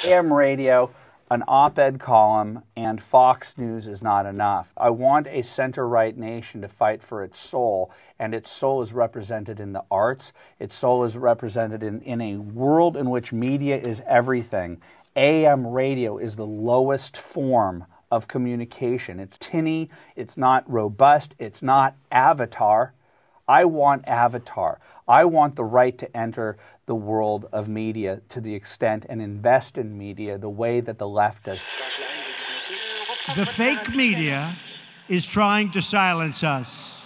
AM radio, an op-ed column, and Fox News is not enough. I want a center-right nation to fight for its soul, and its soul is represented in the arts. Its soul is represented in a world in which media is everything. AM radio is the lowest form of communication. It's tinny, it's not robust, it's not Avatar. I want Avatar. I want the right to enter the world of media to the extent and invest in media the way that the left does. The fake media is trying to silence us,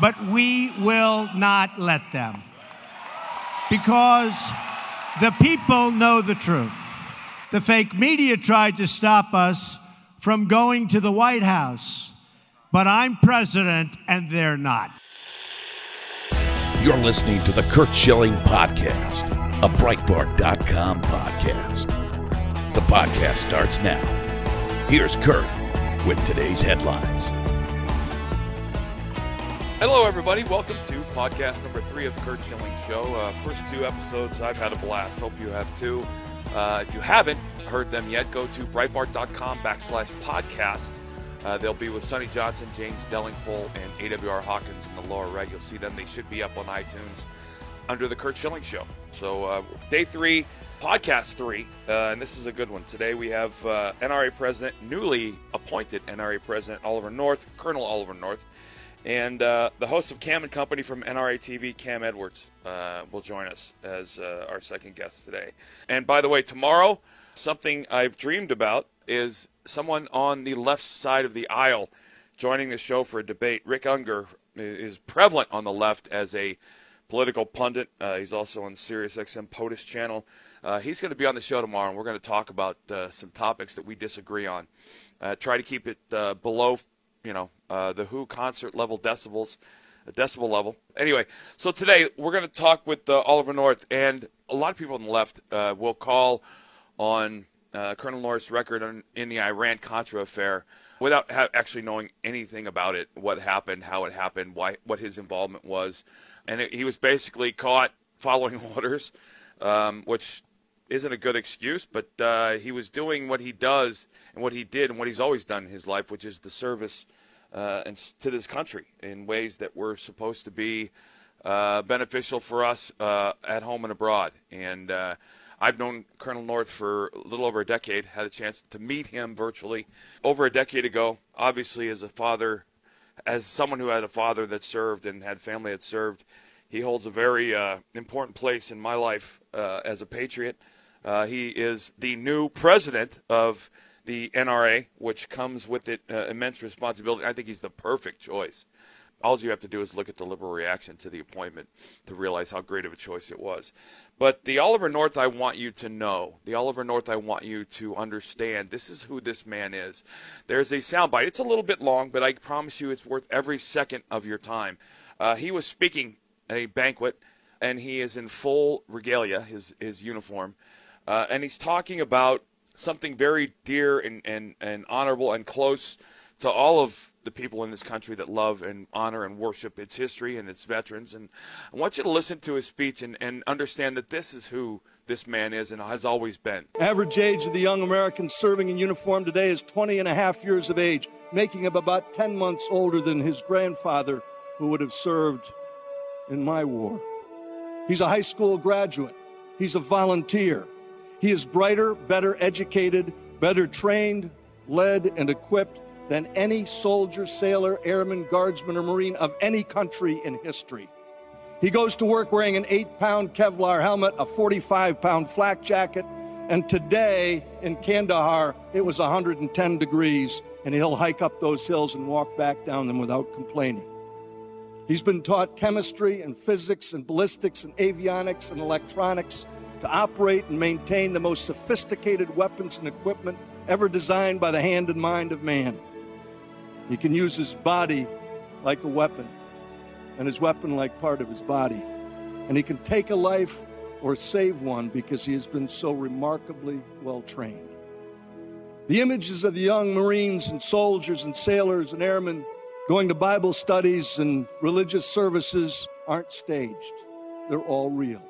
but we will not let them, because the people know the truth. The fake media tried to stop us from going to the White House, but I'm president and they're not. You're listening to the Curt Schilling Podcast, a Breitbart.com podcast. The podcast starts now. Here's Curt with today's headlines. Hello, everybody. Welcome to podcast number 3 of the Curt Schilling Show. First 2 episodes, I've had a blast. Hope you have too. If you haven't heard them yet, go to Breitbart.com/podcast. They'll be with Sonny Johnson, James Dellingpole, and AWR Hawkins in the lower reg. You'll see them. They should be up on iTunes under the Curt Schilling Show. So day 3, podcast 3, and this is a good one. Today we have NRA President, newly appointed NRA President Oliver North, Colonel Oliver North, and the host of Cam & Company from NRA TV, Cam Edwards, will join us as our second guest today. And by the way, tomorrow, something I've dreamed about is someone on the left side of the aisle joining the show for a debate. Rick Unger is prevalent on the left as a political pundit. He's also on SiriusXM POTUS channel. He's going to be on the show tomorrow, and we're going to talk about some topics that we disagree on. Try to keep it below, the Who concert level decibel level. Anyway, so today we're going to talk with Oliver North, and a lot of people on the left will call on Colonel North's record in the Iran-Contra affair without actually knowing anything about it, what happened, how it happened, what his involvement was. And he was basically caught following orders, which isn't a good excuse, but he was doing what he does and what he did and what he's always done in his life, which is the service to this country in ways that were supposed to be beneficial for us at home and abroad. And I've known Colonel North for a little over a decade, had a chance to meet him virtually over a decade ago. Obviously, as a father, as someone who had a father that served and had family that served, he holds a very important place in my life as a patriot. He is the new president of the NRA, which comes with it immense responsibility. I think he's the perfect choice. All you have to do is look at the liberal reaction to the appointment to realize how great of a choice it was. But the Oliver North I want you to know, the Oliver North I want you to understand, this is who this man is. There's a soundbite. It's a little bit long, but I promise you it's worth every second of your time. He was speaking at a banquet, and he is in full regalia, his uniform, and he's talking about something very dear and honorable and close to all of the people in this country that love and honor and worship its history and its veterans. And I want you to listen to his speech and understand that this is who this man is and has always been. Average age of the young American serving in uniform today is 20 and a half years of age, making him about 10 months older than his grandfather, who would have served in my war. He's a high school graduate. He's a volunteer. He is brighter, better educated, better trained, led, and equipped than any soldier, sailor, airman, guardsman, or Marine of any country in history. He goes to work wearing an 8-pound Kevlar helmet, a 45-pound flak jacket, and today in Kandahar, it was 110 degrees, and he'll hike up those hills and walk back down them without complaining. He's been taught chemistry and physics and ballistics and avionics and electronics to operate and maintain the most sophisticated weapons and equipment ever designed by the hand and mind of man. He can use his body like a weapon, and his weapon like part of his body. And he can take a life or save one because he has been so remarkably well trained. The images of the young Marines and soldiers and sailors and airmen going to Bible studies and religious services aren't staged. They're all real.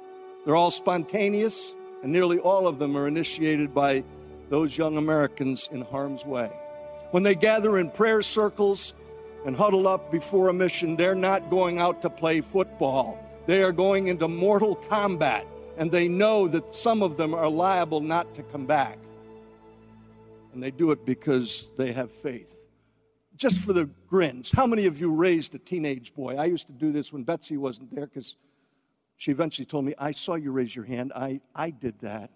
They're all spontaneous. And nearly all of them are initiated by those young Americans in harm's way. When they gather in prayer circles and huddle up before a mission, they're not going out to play football. They are going into mortal combat, and they know that some of them are liable not to come back. And they do it because they have faith. Just for the grins, how many of you raised a teenage boy? I used to do this when Betsy wasn't there because she eventually told me, I saw you raise your hand. I did that.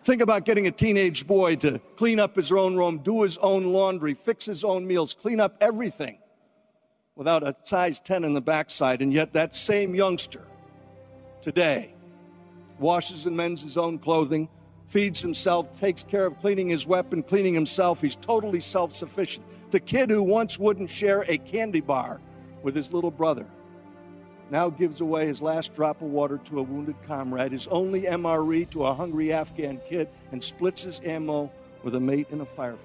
Think about getting a teenage boy to clean up his own room, do his own laundry, fix his own meals, clean up everything without a size 10 in the backside. And yet that same youngster today washes and mends his own clothing, feeds himself, takes care of cleaning his weapon, cleaning himself. He's totally self-sufficient. The kid who once wouldn't share a candy bar with his little brother now gives away his last drop of water to a wounded comrade, his only MRE to a hungry Afghan kid, and splits his ammo with a mate in a firefight.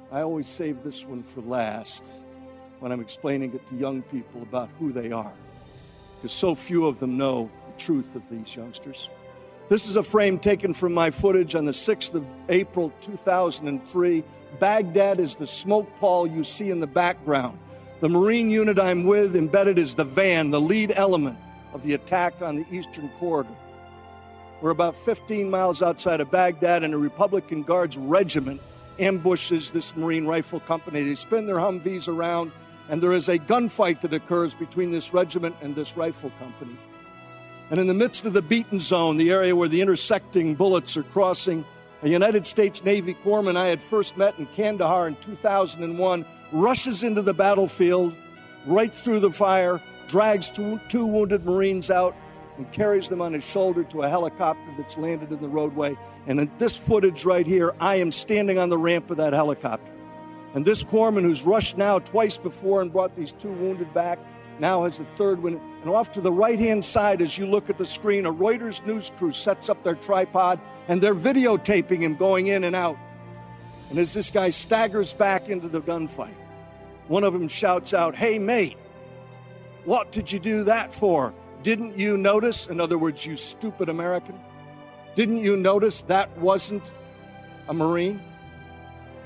I always save this one for last when I'm explaining it to young people about who they are, because so few of them know the truth of these youngsters. This is a frame taken from my footage on the 6th of April, 2003. Baghdad is the smoke pall you see in the background. The Marine unit I'm with embedded is the van, the lead element of the attack on the Eastern Corridor. We're about 15 miles outside of Baghdad, and a Republican Guards regiment ambushes this Marine rifle company. They spin their Humvees around, and there is a gunfight that occurs between this regiment and this rifle company. And in the midst of the beaten zone, the area where the intersecting bullets are crossing, a United States Navy corpsman I had first met in Kandahar in 2001 rushes into the battlefield, right through the fire, drags two wounded Marines out, and carries them on his shoulder to a helicopter that's landed in the roadway. And in this footage right here, I am standing on the ramp of that helicopter. And this corpsman, who's rushed now twice before and brought these two wounded back, now has the third one. And off to the right-hand side, as you look at the screen, a Reuters news crew sets up their tripod, and they're videotaping him going in and out. And as this guy staggers back into the gunfight, one of them shouts out, "Hey, mate, what did you do that for? Didn't you notice?" In other words, you stupid American. Didn't you notice that wasn't a Marine?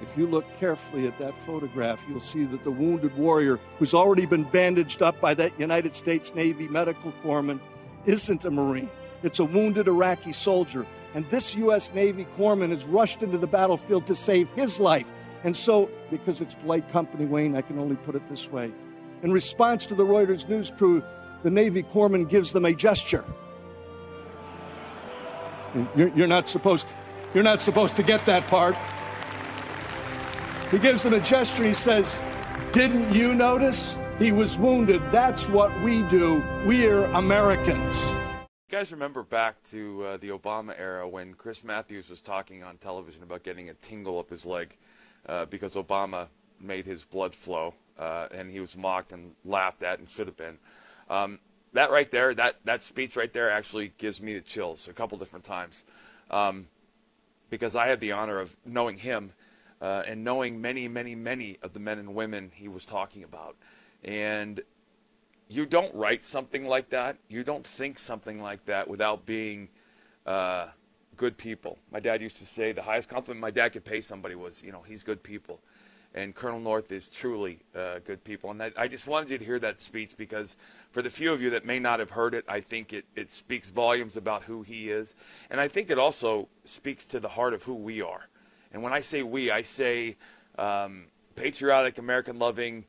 If you look carefully at that photograph, you'll see that the wounded warrior, who's already been bandaged up by that United States Navy medical corpsman, isn't a Marine. It's a wounded Iraqi soldier. And this U.S. Navy corpsman has rushed into the battlefield to save his life. And so, because it's polite company, Wayne, I can only put it this way. In response to the Reuters news crew, the Navy corpsman gives them a gesture. You're not supposed to get that part. He gives them a gesture. He says, "Didn't you notice? He was wounded. That's what we do. We're Americans." You guys remember back to the Obama era when Chris Matthews was talking on television about getting a tingle up his leg because Obama made his blood flow, and he was mocked and laughed at and should have been. That right there, that speech right there actually gives me the chills a couple different times because I had the honor of knowing him and knowing many, many, many of the men and women he was talking about. And you don't write something like that. You don't think something like that without being good people. My dad used to say the highest compliment my dad could pay somebody was, he's good people. And Colonel North is truly good people. And I just wanted you to hear that speech because for the few of you that may not have heard it, I think it speaks volumes about who he is. And I think it also speaks to the heart of who we are. And when I say we, I say patriotic, American-loving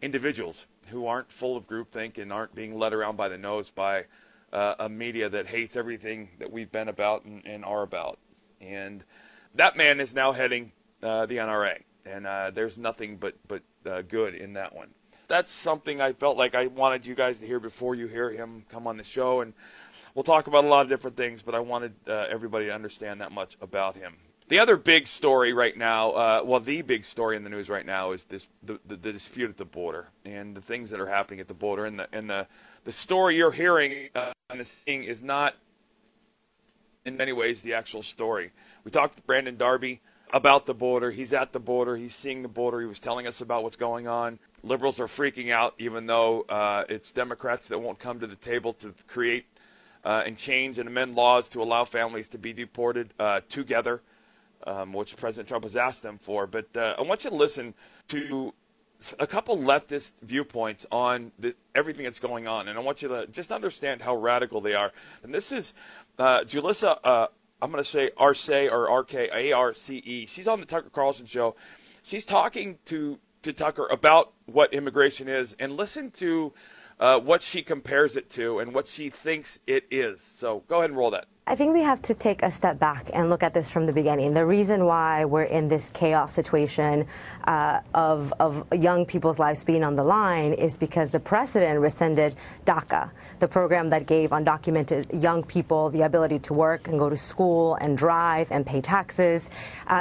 individuals who aren't full of groupthink and aren't being led around by the nose by a media that hates everything that we've been about and are about. And that man is now heading the NRA, and there's nothing but good in that one. That's something I felt like I wanted you guys to hear before you hear him come on the show, and we'll talk about a lot of different things, but I wanted everybody to understand that much about him. The other big story right now, the big story in the news right now is the dispute at the border and the things that are happening at the border. And the story you're hearing and seeing is not, in many ways, the actual story. We talked to Brandon Darby about the border. He's at the border. He's seeing the border. He was telling us about what's going on. Liberals are freaking out, even though it's Democrats that won't come to the table to create and change and amend laws to allow families to be deported together, which President Trump has asked them for. But I want you to listen to a couple leftist viewpoints on everything that's going on, and I want you to just understand how radical they are. And this is Julissa, I'm going to say Arce or R-K-A-R-C-E. She's on the Tucker Carlson show. She's talking to Tucker about what immigration is, and listen to what she compares it to and what she thinks it is. So go ahead and roll that. I think we have to take a step back and look at this from the beginning. The reason why we're in this chaos situation of young people's lives being on the line is because the president rescinded DACA, the program that gave undocumented young people the ability to work and go to school and drive and pay taxes.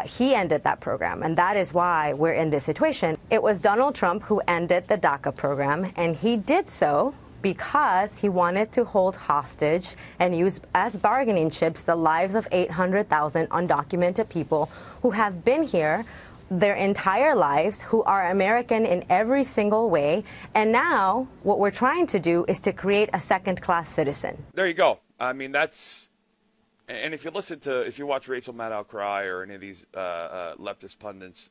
He ended that program, and that is why we're in this situation. It was Donald Trump who ended the DACA program, and he did so because he wanted to hold hostage and use as bargaining chips the lives of 800,000 undocumented people who have been here their entire lives, who are American in every single way. And now what we're trying to do is to create a second-class citizen. There you go. I mean, that's, and if you watch Rachel Maddow cry or any of these leftist pundits,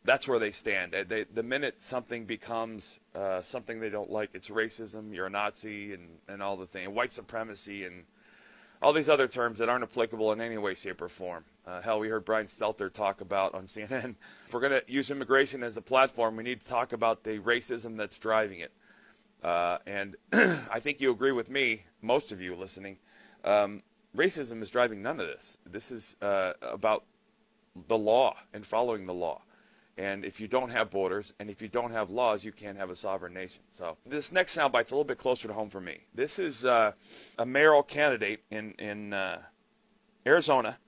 that's where they stand. The minute something becomes something they don't like, it's racism, you're a Nazi, and all the things, white supremacy, and all these other terms that aren't applicable in any way, shape, or form. Hell, we heard Brian Stelter talk about on CNN, if we're going to use immigration as a platform, we need to talk about the racism that's driving it. And I think you agree with me, most of you listening, racism is driving none of this. This is about the law and following the law. And if you don't have borders and if you don't have laws, you can't have a sovereign nation. So this next soundbite's a little bit closer to home for me. This is a mayoral candidate in Arizona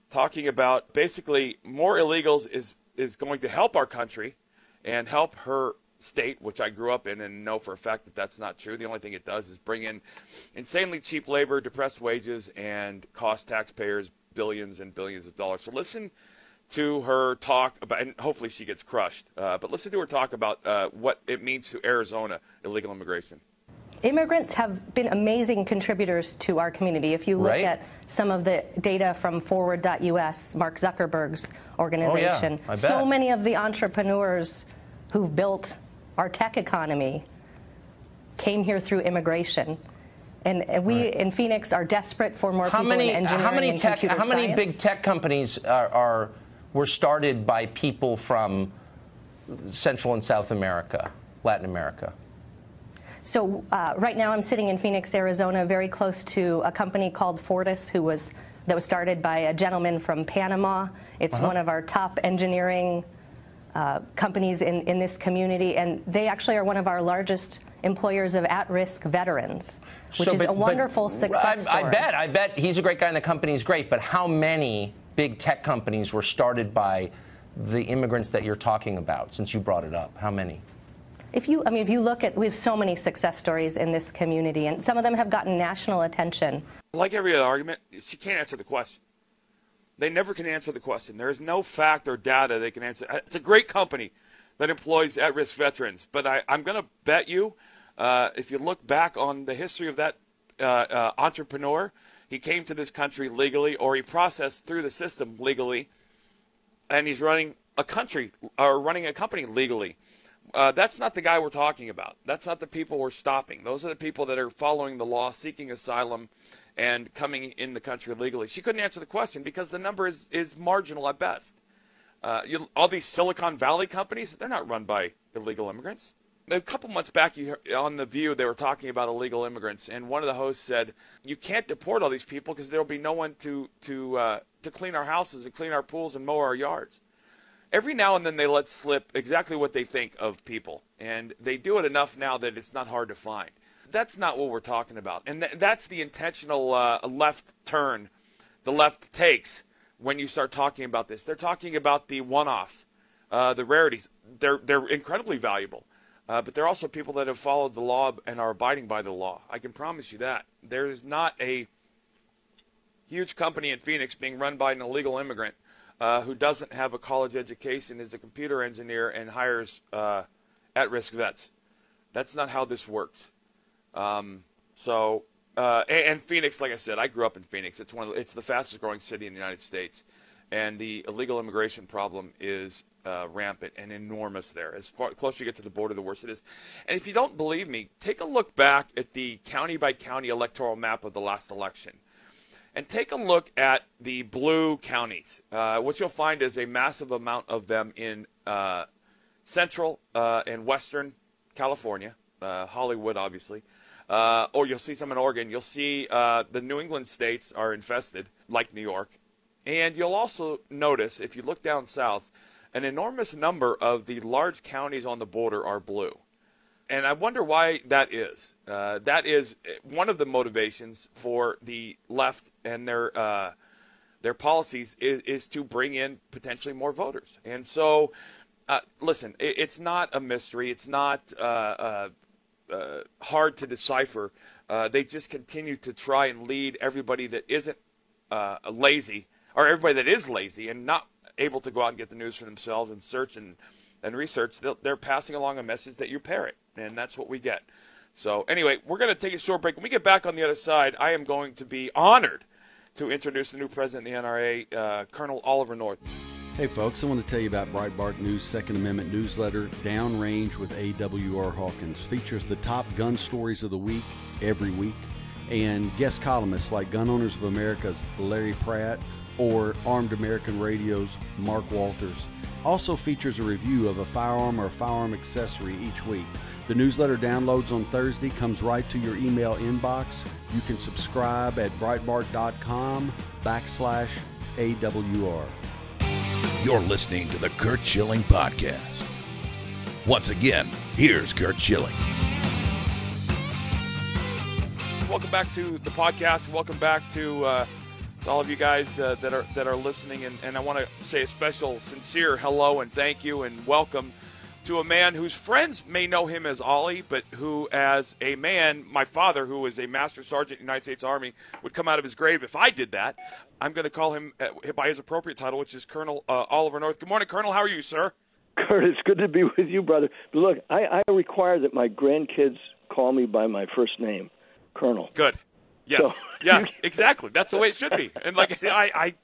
talking about basically more illegals is going to help our country and help her state, which I grew up in and know for a fact that that's not true. The only thing it does is bring in insanely cheap labor, depressed wages, and cost taxpayers billions and billions of dollars. So listen to her talk about, and hopefully she gets crushed, but listen to her talk about what it means to Arizona illegal immigration. Immigrants have been amazing contributors to our community. If you look at some of the data from Forward.us, Mark Zuckerberg's organization, so many of the entrepreneurs who've built our tech economy came here through immigration. And we in Phoenix are desperate for more people in engineering and computer science. How many big tech companies were started by people from Central and South America, Latin America? So right now I'm sitting in Phoenix, Arizona, very close to a company called Fortis, that was started by a gentleman from Panama. It's one of our top engineering companies in this community, and they actually are one of our largest employers of at-risk veterans, which is a wonderful success story. I bet he's a great guy and the company's great, but how many big tech companies were started by the immigrants that you're talking about, since you brought it up? How many? If you look at, we have so many success stories in this community, and some of them have gotten national attention. Like every other argument, she can't answer the question. They never can answer the question. There is no fact or data they can answer. It's a great company that employs at-risk veterans, but I'm going to bet you, if you look back on the history of that entrepreneur, he came to this country legally, or he processed through the system legally, and he's running a company legally. That's not the guy we're talking about. That's not the people we're stopping. Those are the people that are following the law, seeking asylum, and coming in the country legally. She couldn't answer the question because the number is marginal at best. All these Silicon Valley companies, they're not run by illegal immigrants. A couple months back, on The View, they were talking about illegal immigrants, and one of the hosts said, you can't deport all these people because there will be no one to clean our houses and clean our pools and mow our yards. Every now and then they let slip exactly what they think of people, and they do it enough now that it's not hard to find. That's not what we're talking about, and that's the intentional left turn the left takes when you start talking about this. They're talking about the one-offs, the rarities. They're incredibly valuable, but they're also people that have followed the law and are abiding by the law. I can promise you that. There is not a huge company in Phoenix being run by an illegal immigrant who doesn't have a college education, is a computer engineer, and hires at-risk vets. That's not how this works. So and Phoenix, like I said, I grew up in Phoenix. It's the fastest growing city in the United States, and the illegal immigration problem is rampant and enormous there. As closer you get to the border, the worse it is. And if you don't believe me, take a look back at the county by county electoral map of the last election, and take a look at the blue counties. What you'll find is a massive amount of them in central and western California, Hollywood, obviously. Or you'll see some in Oregon. You'll see the New England states are infested, like New York. And you'll also notice, if you look down south, an enormous number of the large counties on the border are blue. And I wonder why that is. That is one of the motivations for the left and their policies is to bring in potentially more voters. And so, listen, it's not a mystery. It's not hard to decipher. They just continue to try and lead everybody that isn't lazy, or everybody that is lazy and not able to go out and get the news for themselves and search and research. They're passing along a message that you parrot, and that's what we get. So anyway, we're going to take a short break. When we get back on the other side, I am going to be honored to introduce the new president of the NRA, Colonel Oliver North. Hey folks, I want to tell you about Breitbart News' Second Amendment newsletter, Downrange with A.W.R. Hawkins. Features the top gun stories of the week, every week, and guest columnists like Gun Owners of America's Larry Pratt or Armed American Radio's Mark Walters. Also features a review of a firearm or a firearm accessory each week. The newsletter downloads on Thursday, comes right to your email inbox. You can subscribe at Breitbart.com/AWR. You're listening to the Curt Schilling Podcast. Once again, here's Curt Schilling. Welcome back to the podcast. Welcome back to all of you guys that are listening. And I want to say a special, sincere hello and thank you and welcome to a man whose friends may know him as Ollie, but who, as a man, my father, who is a Master Sergeant in the United States Army, would come out of his grave if I did that. I'm going to call him by his appropriate title, which is Colonel Oliver North. Good morning, Colonel. How are you, sir? Curt, it's good to be with you, brother. But look, I require that my grandkids call me by my first name, Colonel. Good. Yes, so, yes, exactly. That's the way it should be. And like I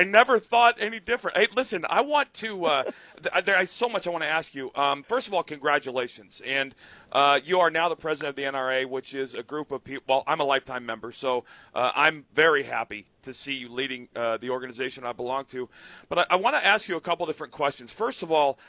never thought any different. Hey, listen, I want to. There's so much I want to ask you. First of all, congratulations, and you are now the president of the NRA, which is a group of people. Well, I'm a lifetime member, so I'm very happy to see you leading the organization I belong to. But I want to ask you a couple different questions. First of all.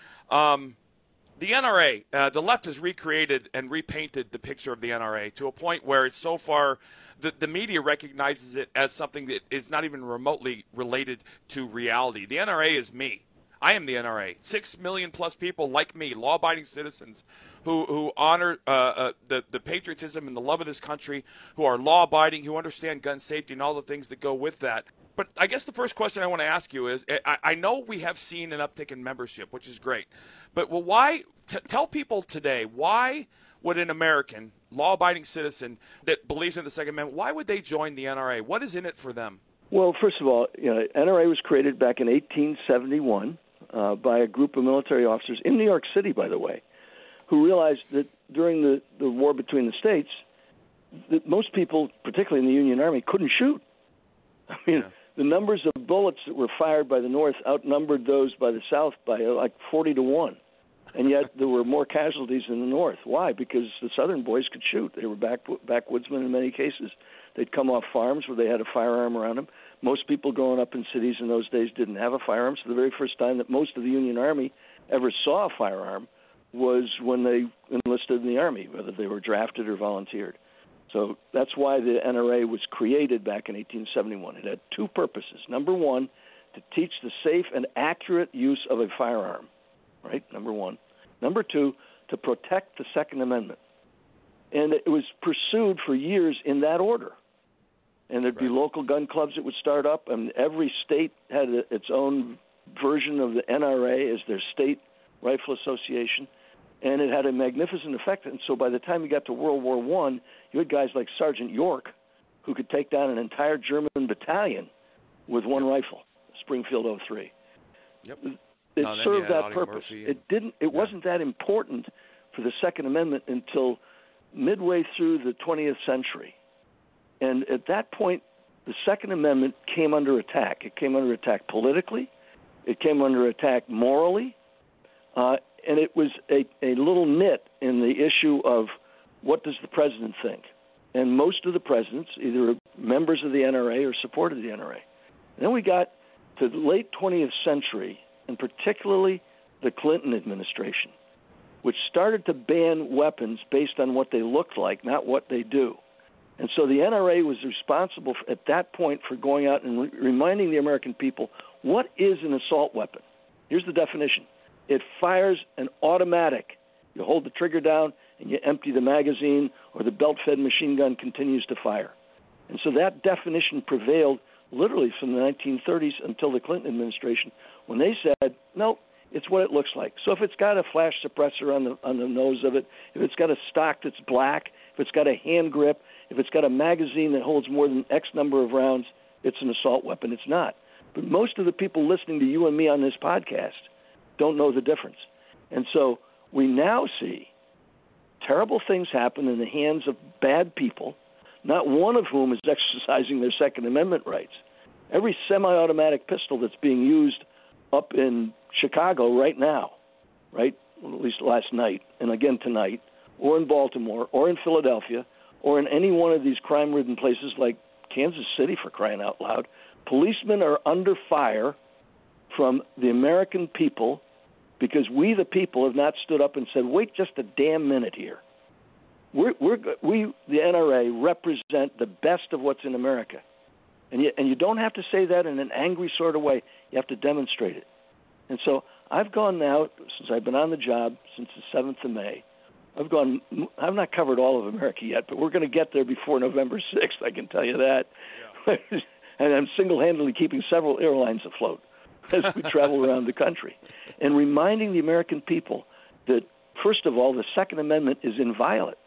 The NRA, the left has recreated and repainted the picture of the NRA to a point where it's so far the media recognizes it as something that is not even remotely related to reality. The NRA is me. I am the NRA. 6 million plus people like me, law-abiding citizens who honor the patriotism and the love of this country, who are law-abiding, who understand gun safety and all the things that go with that. But I guess the first question I want to ask you is, I know we have seen an uptick in membership, which is great. But why? Tell people today, why would an American, law-abiding citizen that believes in the Second Amendment, why would they join the NRA? What is in it for them? Well, first of all, NRA was created back in 1871 by a group of military officers in New York City, by the way, who realized that during the war between the states, that most people, particularly in the Union Army, couldn't shoot. I mean, the numbers of bullets that were fired by the North outnumbered those by the South by like 40-1. And yet there were more casualties in the North. Why? Because the Southern boys could shoot. They were backwoodsmen in many cases. They'd come off farms where they had a firearm around them. Most people growing up in cities in those days didn't have a firearm, so the very first time that most of the Union Army ever saw a firearm was when they enlisted in the Army, whether they were drafted or volunteered. So that's why the NRA was created back in 1871. It had two purposes. Number one, to teach the safe and accurate use of a firearm, right? Number one. Number two, to protect the Second Amendment. And it was pursued for years in that order. And there'd be local gun clubs that would start up, and every state had its own version of the NRA as their state rifle association. And it had a magnificent effect. And so by the time you got to World War I, you had guys like Sergeant York who could take down an entire German battalion with one rifle, Springfield 03. Yep. It served that purpose. It wasn't that important for the Second Amendment until midway through the 20th century. And at that point, the Second Amendment came under attack. It came under attack politically. It came under attack morally. And it was a little nit in the issue of what does the president think. And most of the presidents either members of the NRA or supported the NRA. And then we got to the late 20th century, and particularly the Clinton administration, which started to ban weapons based on what they looked like, not what they do. And so the NRA was responsible at that point for going out and reminding the American people, what is an assault weapon? Here's the definition. It fires an automatic. You hold the trigger down and you empty the magazine, or the belt-fed machine gun continues to fire. And so that definition prevailed literally from the 1930s until the Clinton administration, when they said, nope, it's what it looks like. So if it's got a flash suppressor on the nose of it, if it's got a stock that's black, if it's got a hand grip, if it's got a magazine that holds more than X number of rounds, it's an assault weapon. It's not. But most of the people listening to you and me on this podcast don't know the difference. And so we now see terrible things happen in the hands of bad people, not one of whom is exercising their Second Amendment rights. Every semi-automatic pistol that's being used up in Chicago right now, right, well, at least last night and again tonight, or in Baltimore, or in Philadelphia, or in any one of these crime-ridden places like Kansas City, for crying out loud, policemen are under fire from the American people because we, the people, have not stood up and said, wait just a damn minute here. We, the NRA, represent the best of what's in America. And you don't have to say that in an angry sort of way. You have to demonstrate it. And so I've gone now, since I've been on the job, since the 7th of May, I've not covered all of America yet, but we're going to get there before November 6th, I can tell you that. Yeah. And I'm single-handedly keeping several airlines afloat as we travel around the country, and reminding the American people that, first of all, the Second Amendment is inviolate.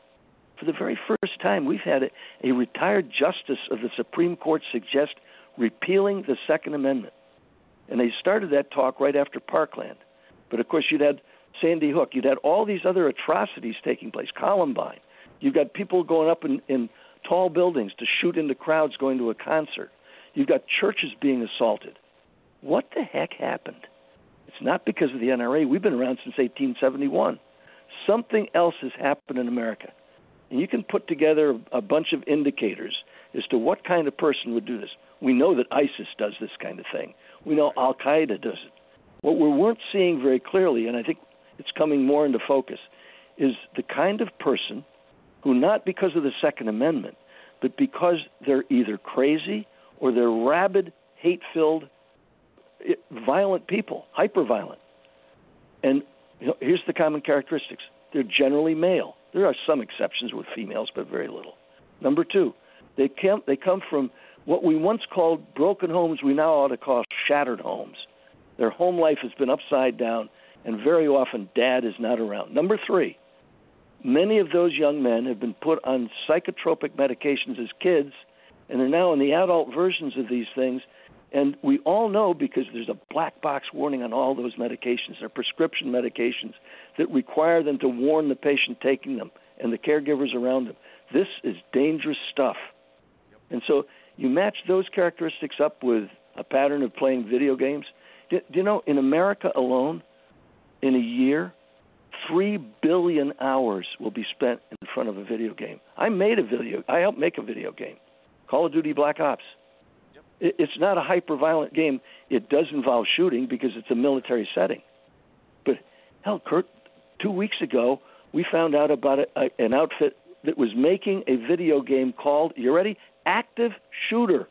For the very first time, we've had a retired justice of the Supreme Court suggest repealing the Second Amendment. And they started that talk right after Parkland. But, of course, you'd had Sandy Hook. You'd had all these other atrocities taking place, Columbine. You've got people going up in tall buildings to shoot into crowds going to a concert. You've got churches being assaulted. What the heck happened? It's not because of the NRA. We've been around since 1871. Something else has happened in America. And you can put together a bunch of indicators as to what kind of person would do this. We know that ISIS does this kind of thing. We know Al-Qaeda does it. What we weren't seeing very clearly, and I think it's coming more into focus, is the kind of person who, not because of the Second Amendment, but because they're either crazy or they're rabid, hate-filled, violent people, hyper-violent. And here's the common characteristics. They're generally male. There are some exceptions with females, but very little. Number two, they come from what we once called broken homes, we now ought to call shattered homes. Their home life has been upside down, and very often dad is not around. Number three, many of those young men have been put on psychotropic medications as kids, and are now in the adult versions of these things. And we all know, because there's a black box warning on all those medications, they're prescription medications that require them to warn the patient taking them and the caregivers around them. This is dangerous stuff. And so you match those characteristics up with a pattern of playing video games. Do you know, in America alone, in a year, 3 billion hours will be spent in front of a video game. I helped make a video game, Call of Duty Black Ops. It's not a hyper-violent game. It does involve shooting because it's a military setting. But, hell, Curt, 2 weeks ago, we found out about an outfit that was making a video game called, you ready? Active Shooter.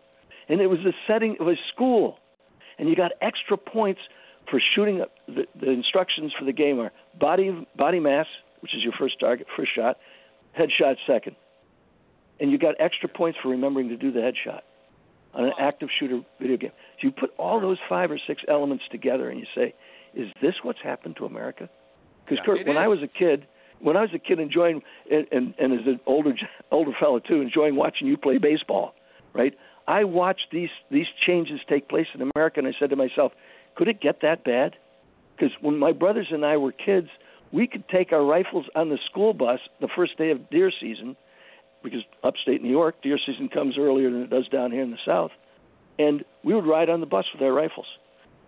And it was the setting of a school. And you got extra points for shooting. The instructions for the game are body mass, which is your first target, first shot, headshot second. And you got extra points for remembering to do the headshot on an active shooter video game. So you put all those 5 or 6 elements together and you say, is this what's happened to America? Because, Curt, when I was a kid enjoying, and as an older fellow too, enjoying watching you play baseball, right? I watched these changes take place in America, and I said to myself, could it get that bad? Because when my brothers and I were kids, we could take our rifles on the school bus the first day of deer season because upstate New York, deer season comes earlier than it does down here in the South. And we would ride on the bus with our rifles.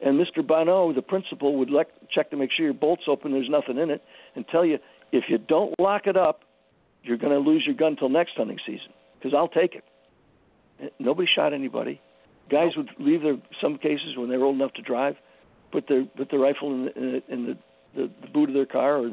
And Mr. Bonneau, the principal, would check to make sure your bolt's open, there's nothing in it, and tell you, if you don't lock it up, you're going to lose your gun till next hunting season, because I'll take it. And nobody shot anybody. Guys would leave some cases when they were old enough to drive, put their rifle in the boot of their car or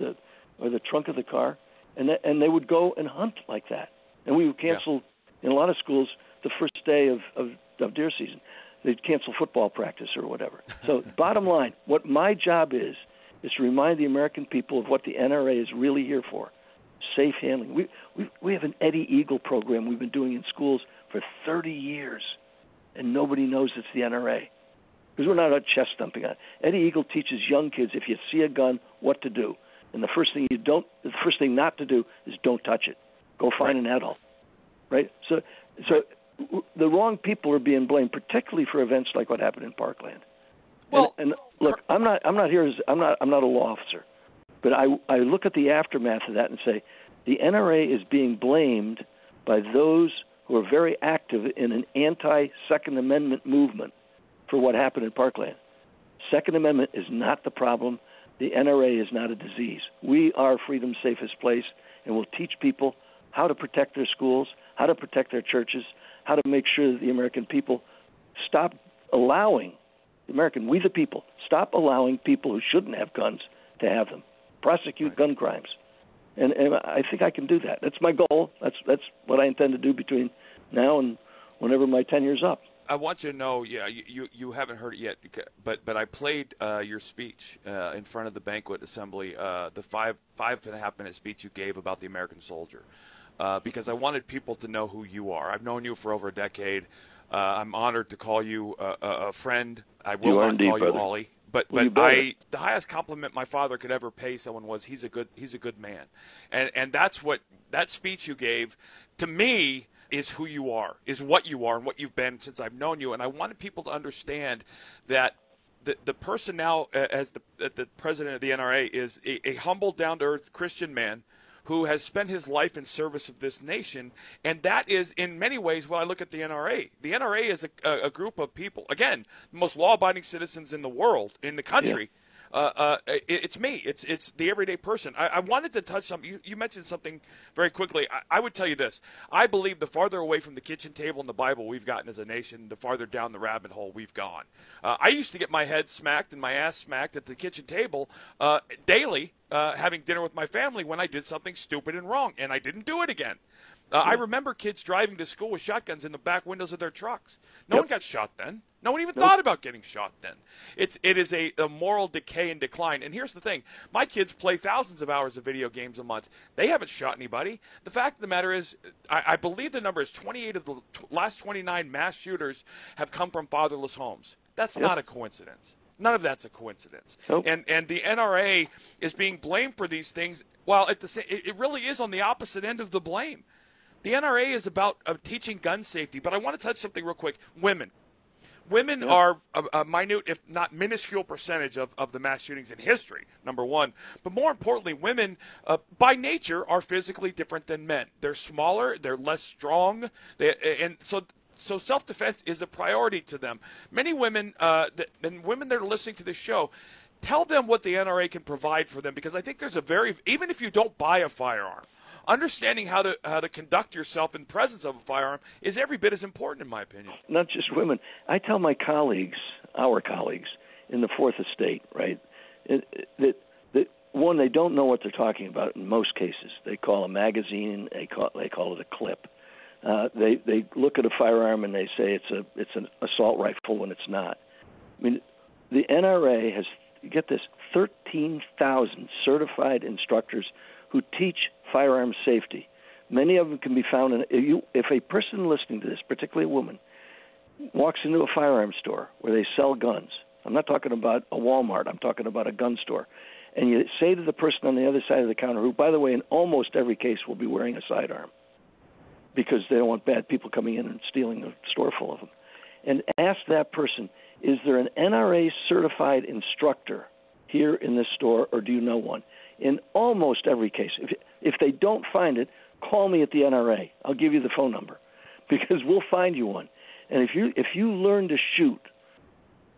the trunk of the car, and they would go and hunt like that. And we would cancel, in a lot of schools, the first day of deer season. They'd cancel football practice or whatever. So bottom line, what my job is to remind the American people of what the NRA is really here for, safe handling. We have an Eddie Eagle program we've been doing in schools for 30 years, and nobody knows it's the NRA because we're not out chest thumping on it. Eddie Eagle teaches young kids, if you see a gun, what to do. And the first thing not to do is don't touch it. Go find an adult, right? So the wrong people are being blamed, particularly for events like what happened in Parkland. Well, and look, I'm not a law officer, but I look at the aftermath of that and say the NRA is being blamed by those who are very active in an anti-Second Amendment movement for what happened in Parkland. Second Amendment is not the problem. The NRA is not a disease. We are freedom's safest place, and we'll teach people how to protect their schools, how to protect their churches, how to make sure that the American people stop allowing, we the people, stop allowing people who shouldn't have guns to have them. Prosecute gun crimes. And I think I can do that. That's my goal. That's what I intend to do between now and whenever my tenure's up. I want you to know, you haven't heard it yet, but I played your speech in front of the banquet assembly, the 5.5-minute speech you gave about the American soldier, because I wanted people to know who you are. I've known you for over a decade. I'm honored to call you a friend. I will not call you Ollie. But the highest compliment my father could ever pay someone was he's a good man, and that's what that speech you gave to me is who you are, is what you are, and what you've been since I've known you. And I wanted people to understand that the person now as the president of the NRA is a humble, down-to-earth Christian man who has spent his life in service of this nation, and that is, in many ways, what I look at the NRA. The NRA is a group of people, again, the most law-abiding citizens in the world, in the country. Yeah. It's me. It's the everyday person. I wanted to touch something. You mentioned something very quickly. I would tell you this. I believe the farther away from the kitchen table and the Bible we've gotten as a nation, the farther down the rabbit hole we've gone. I used to get my head smacked and my ass smacked at the kitchen table daily, having dinner with my family when I did something stupid and wrong, and I didn't do it again. I remember kids driving to school with shotguns in the back windows of their trucks. No one got shot then. No one even thought about getting shot then. It is a moral decay and decline. And here's the thing. My kids play thousands of hours of video games a month. They haven't shot anybody. The fact of the matter is, I believe the number is 28 of the last 29 mass shooters have come from fatherless homes. That's not a coincidence. None of that's a coincidence. Nope. And the NRA is being blamed for these things, while at it really is on the opposite end of the blame. The NRA is about teaching gun safety, but I want to touch something real quick. Women are a minute, if not minuscule, percentage of the mass shootings in history, number one. But more importantly, women, by nature, are physically different than men. They're smaller, they're less strong, and so self-defense is a priority to them. Many women, and women that are listening to this show, tell them what the NRA can provide for them, because I think there's even if you don't buy a firearm, understanding how to conduct yourself in presence of a firearm is every bit as important, in my opinion. Not just women. I tell my colleagues, our colleagues in the Fourth Estate, right, that one, they don't know what they're talking about in most cases. They call a magazine, they call it a clip. They look at a firearm and they say it's an assault rifle when it's not. I mean, the NRA has, get this, 13,000 certified instructors who teach firearm safety. Many of them can be found if a person listening to this, particularly a woman, walks into a firearm store where they sell guns. I'm not talking about a Walmart. I'm talking about a gun store. And you say to the person on the other side of the counter, who, by the way, in almost every case will be wearing a sidearm because they don't want bad people coming in and stealing a store full of them, and ask that person, is there an NRA certified instructor here in this store, or do you know one? In almost every case, if they don't find it, call me at the NRA. I'll give you the phone number because we'll find you one. And if you learn to shoot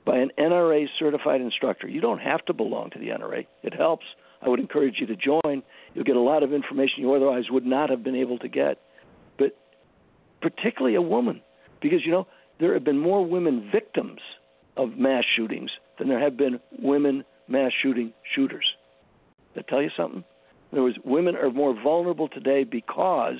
by an NRA certified instructor, you don't have to belong to the NRA. It helps. I would encourage you to join. You'll get a lot of information you otherwise would not have been able to get. But particularly a woman, because, you know, there have been more women victims of mass shootings than there have been women mass shooting shooters. Does that tell you something? In other words, women are more vulnerable today because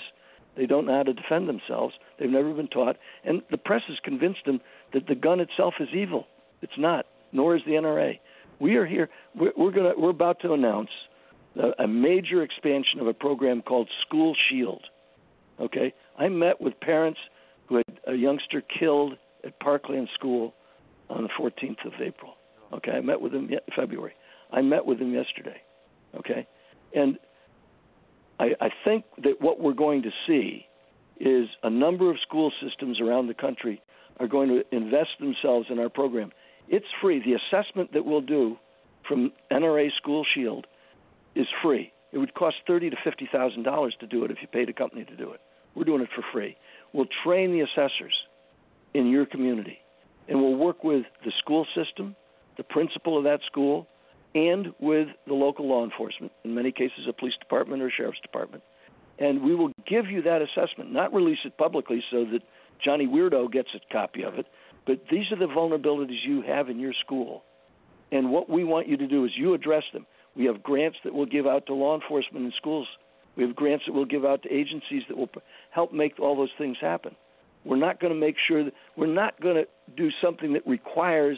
they don't know how to defend themselves. They've never been taught. And the press has convinced them that the gun itself is evil. It's not, nor is the NRA. We are here. We're about to announce a major expansion of a program called School Shield. Okay? I met with parents who had a youngster killed at Parkland School on the 14th of April. Okay? I met with them in February. I met with them yesterday. Okay? And I think that what we're going to see is a number of school systems around the country are going to invest themselves in our program. It's free. The assessment that we'll do from NRA School Shield is free. It would cost $30,000 to $50,000 to do it if you paid a company to do it. We're doing it for free. We'll train the assessors in your community, and we'll work with the school system, the principal of that school, and with the local law enforcement, in many cases a police department or sheriff's department. And we will give you that assessment, not release it publicly so that Johnny Weirdo gets a copy of it, but these are the vulnerabilities you have in your school. And what we want you to do is you address them. We have grants that we'll give out to law enforcement in schools. We have grants that we'll give out to agencies that will help make all those things happen. We're not going to make sure that we're not going to do something that requires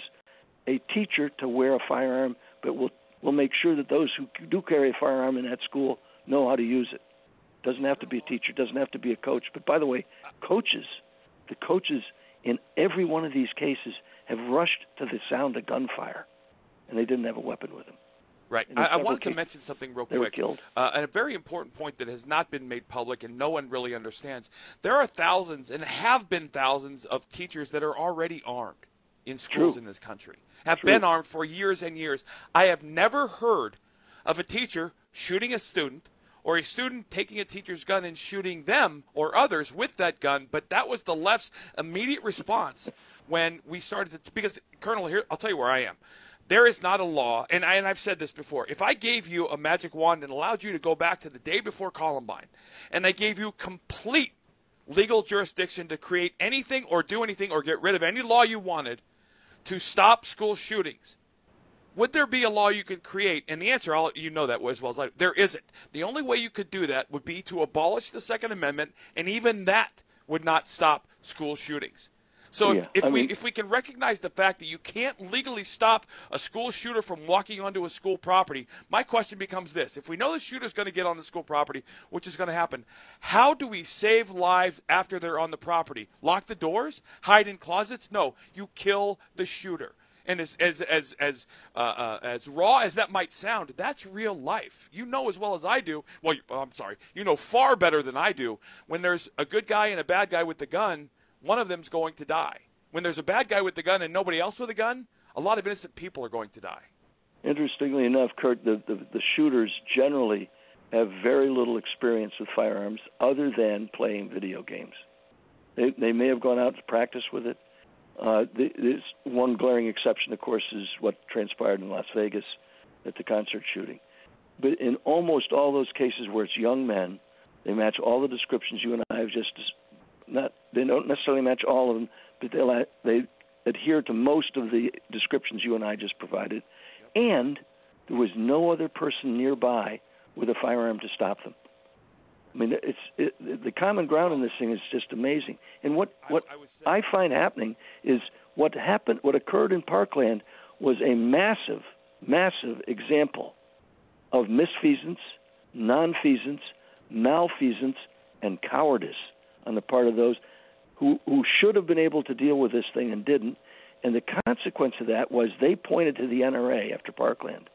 a teacher to wear a firearm, but we'll make sure that those who do carry a firearm in that school know how to use it. Doesn't have to be a teacher, doesn't have to be a coach. But by the way, the coaches in every one of these cases have rushed to the sound of gunfire, and they didn't have a weapon with them. Right. I wanted to mention something real quick. They were killed. And a very important point that has not been made public and no one really understands. There are thousands and have been thousands of teachers that are already armed in schools in this country, have been armed for years and years. I have never heard of a teacher shooting a student or a student taking a teacher's gun and shooting them or others with that gun, but that was the left's immediate response when we started to, because, Colonel, here, I'll tell you where I am. There is not a law, and I've said this before, if I gave you a magic wand and allowed you to go back to the day before Columbine, and I gave you complete legal jurisdiction to create anything or do anything or get rid of any law you wanted to stop school shootings, would there be a law you could create? And the answer, you know that as well as I do, there isn't. The only way you could do that would be to abolish the Second Amendment, and even that would not stop school shootings. So if we can recognize the fact that you can't legally stop a school shooter from walking onto a school property, my question becomes this. If we know the shooter's going to get on the school property, which is going to happen, how do we save lives after they're on the property? Lock the doors? Hide in closets? No, you kill the shooter. And as raw as that might sound, that's real life. You know as well as I do, well, I'm sorry, you know far better than I do, when there's a good guy and a bad guy with the gun, one of them's going to die. When there's a bad guy with the gun and nobody else with a gun, a lot of innocent people are going to die. Interestingly enough, Kurt, the shooters generally have very little experience with firearms other than playing video games. They may have gone out to practice with it. There's one glaring exception, of course, is what transpired in Las Vegas at the concert shooting. But in almost all those cases where it's young men, they match all the descriptions you and I have just they don't necessarily match all of them, but they adhere to most of the descriptions you and I just provided. Yep. And there was no other person nearby with a firearm to stop them. I mean, the common ground in this thing is just amazing. And what I find happening is what occurred in Parkland was a massive, massive example of misfeasance, nonfeasance, malfeasance, and cowardice on the part of those who should have been able to deal with this thing and didn't. And the consequence of that was they pointed to the NRA after Parkland,